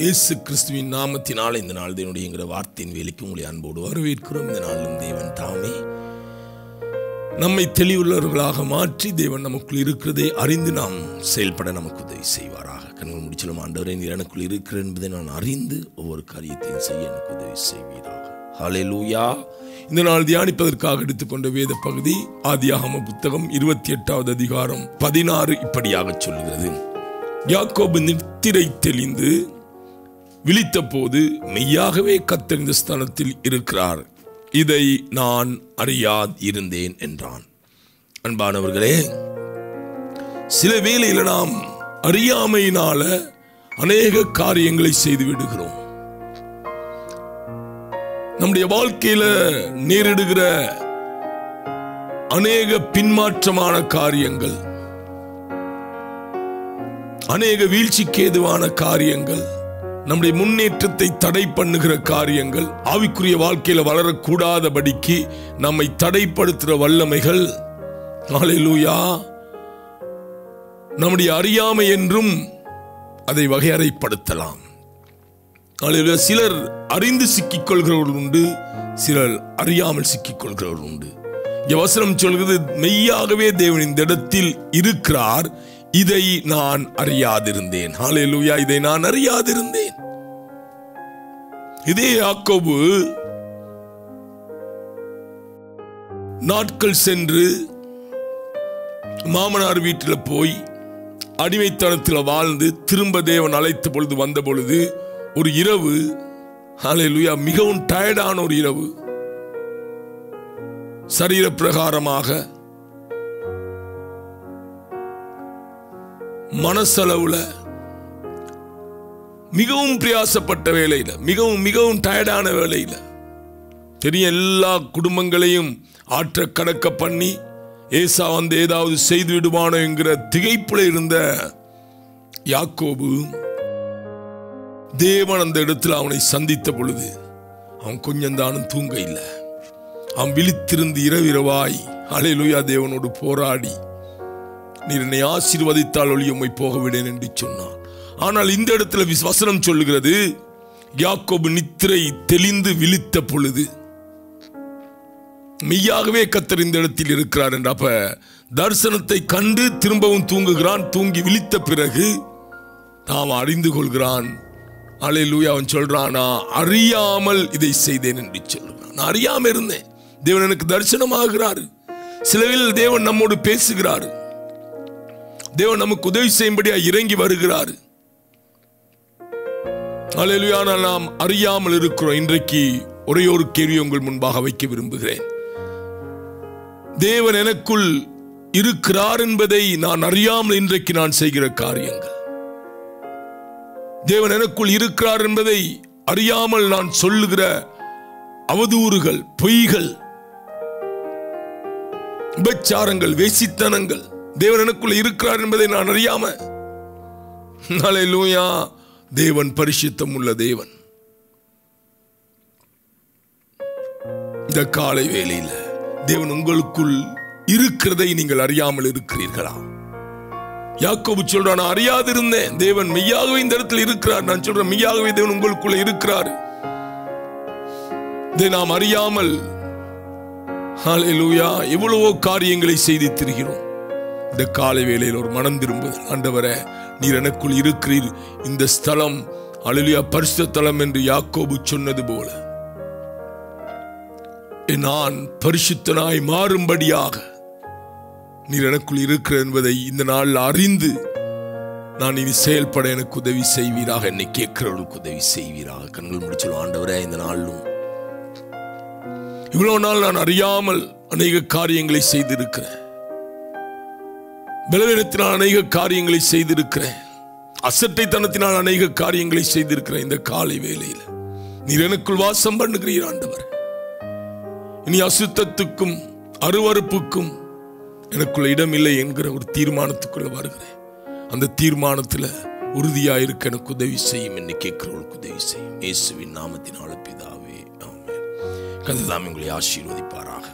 இயேசு கிறிஸ்துவின் நாமத்தினால் இந்த நாள் தேவனுடைய வார்த்தையின் வேலைக்கு உங்களை அன்போடு வரவேற்கிறோம். இந்த நாளிலும் தேவன் தாமே நம்மை தெளிவுள்ளவர்களாக மாற்றி தேவன் நமக்குள் இருக்கிறதை அறிந்து நாம் செயல்பட நமக்கு உதவி செய்வாராக. கண்கள் முடிச்சலும் ஆண்டவரே, நீர் எனக்குள் இருக்கிற என்பதை நான் அறிந்து ஒவ்வொரு காரியத்தையும் செய்ய எனக்கு உதவி செய்வீராக. ஹல்லேலூயா. இந்த நாள் தியானிப்பதற்காக எடுத்துக்கொண்ட வேத பகுதி ஆதியாகம புத்தகம் 28வது அதிகாரம் 16 இப்படியாக சொல்கிறது. யாக்கோபு நித்திரை தெளிந்து விழித்த போது மெய்யாகவே கர்த்தர் இந்த ஸ்தலத்தில் இருக்கிறார், இதை நான் அறியாதிருந்தேன் என்றான். அன்பானவர்களே, சில வேளையில் நாம் அறியாமையினால அநேக காரியங்களை செய்து விடுகிறோம். நம்முடைய வாழ்க்கையில நேரிடுகிற அநேக பின்மாற்றமான காரியங்கள், அநேக வீழ்ச்சிக்கு ஏதுவான காரியங்கள், நம்முடைய முன்னேற்றத்தை தடை பண்ணுகிற காரியங்கள், ஆவிக்குரிய வாழ்க்கையில வளரக்கூடாதபடிக்கு நம்மை தடைப்படுத்துகிற வல்லமைகள், ஹல்லேலூயா, நம்முடைய அறியாமை என்றும் அதை வகையறைப்படுத்தலாம். சிலர் அறிந்து சிக்கிக் கொள்கிறவர்கள் உண்டு, சிலர் அறியாமல் சிக்கிக் கொள்கிறவர்கள் உண்டு. வசனம் சொல்கிறது, மெய்யாகவே தேவன் இந்த இடத்தில் இருக்கிறார், இதை நான் அறியாதிருந்தேன். ஹல்லேலூயா, இதை நான் அறியாதிருந்தேன். இதே யாக்கோபு நாட்கள் சென்று மாமனார் வீட்டில் போய் அடிமைத்தனத்தில் வாழ்ந்து திரும்ப தேவன் அழைத்த பொழுது வந்த பொழுது ஒரு இரவு, ஹல்லேலூயா, மிகவும் டயர்டான ஒரு இரவு, சரீர பிரகாரமாக மனசளவுல மிகவும் பிரயாசப்பட்ட வேளையில, மிகவும் டயர்டான வேளையில, பெரிய எல்லா குடும்பங்களையும் ஆற்ற கடக்க பண்ணி ஏசா வந்து ஏதாவது செய்து விடுவானோ என்கிற திகைப்புல இருந்த யாக்கோபு தேவன் அந்த இடத்துல அவனை சந்தித்த பொழுது அவன் கொஞ்சம் தானும் தூங்க இல்லை. அவன் விழித்திருந்து இரவிரவாய் ஹல்லேலூயா தேவனோடு போராடி, நீர் என்னை ஆசீர்வதித்தால் ஒழிய உம்மை போக விடேன் என்று சொன்னான். ஆனால் இந்த இடத்துல வசனம் சொல்லுகிறது, யாக்கோபு நித்திரை தெளிந்து விழித்த பொழுது மெய்யாகவே கர்த்தர் இந்த இடத்தில் இருக்கிறார் என்ற. அப்ப தரிசனத்தை கண்டு திரும்பவும் தூங்குகிறான். தூங்கி விழித்த பிறகு நாம் அறிந்து கொள்கிறான். ஹல்லேலூயா. அவன் சொல்றான், நான் அறியாமல் இதை செய்தேன் என்று சொல்றான். நான் அறியாம இருந்தேன், தேவன் எனக்கு தரிசனமாகிறார். சிலவில் தேவன் நம்மோடு பேசுகிறார், தேவன் நமக்கு உதவி செய்யும்படியா இறங்கி வருகிறார். ஹல்லேலூயா. நாம் அறியாமல் இருக்கிறோம். இன்றைக்கு ஒரே ஒரு கேள்வி உங்கள் முன்பாக வைக்க விரும்புகிறேன். தேவன் எனக்குள் இருக்கிறார் என்பதை நான் அறியாமல் இன்றைக்கு நான் செய்கிற காரியங்கள், தேவன் எனக்குள் இருக்கிறார் என்பதை அறியாமல் நான் சொல்லுகிற அவதூறுகள், பொய்கள், விபச்சாரங்கள், வேசித்தனங்கள், தேவன் எனக்குள் இருக்கிறார் என்பதை நான் அறியாம. ஹல்லேலூயா. தேவன் பரிசுத்தம் உள்ள தேவன். இந்த காலை வேளையில தேவன் உங்களுக்குள் இருக்கிறதை நீங்கள் அறியாமல் இருக்கிறீர்களா? யாக்கோபு சொல்றான், நான் அறியாதிருந்தேன், தேவன் மெய்யாகவே இந்த இடத்தில் இருக்கிறார். நான் சொல்றேன், மெய்யாகவே தேவன் உங்களுக்குள்ள இருக்கிறார். இதை நாம் அறியாமல் ஹல்லேலூயா எவ்வளவோ காரியங்களை செய்து திரிகிறோம். இந்த காலை வேளையில் ஒரு மனம் திரும்புதல், ஆண்டவரே நீர் எனக்குள் இருக்கிறீர், இந்த ஸ்தலம் ஹல்லேலூயா பரிசுத்த ஸ்தலம் என்று யாக்கோபு சொன்னது போல நான் பரிசுத்தனாய் மாறும்படியாக நீர் எனக்குள் இருக்கிற என்பதை இந்த நாள் அறிந்து நான் இனி செயல்பட எனக்கு உதவி செய்வீராக. என்னை கேட்கிறவர்களுக்கு உதவி செய்வீராக. கண்கள் முடிச்சலும் ஆண்டவரே, இந்த நாளும் இவ்வளவு நாள் நான் அறியாமல் அநேக காரியங்களை செய்திருக்கிறேன், பலவீனத்தினால் அநேக காரியங்களை செய்திருக்கிறேன், அசட்டைத்தனத்தினால் அநேக காரியங்களை செய்திருக்கிறேன். இந்த காலை வேளையில் நீர் எனக்குள் வாசம் பண்ணுகிறீர் ஆண்டவர். இனி அசுத்தத்துக்கும் அருவருப்புக்கும் எனக்குள்ள இடம் இல்லை என்கிற ஒரு தீர்மானத்துக்குள்ள வருகிறேன். அந்த தீர்மானத்தில் உறுதியாயிருக்க எனக்கு உதவி செய்யும். என்னை கேட்கிறவர்களுக்கு உதவி செய்யும். இயேசுவின் நாமத்தினால பிதாவே, ஆமென். கர்த்தர் தாமே உங்களை ஆசீர்வதிப்பாராக.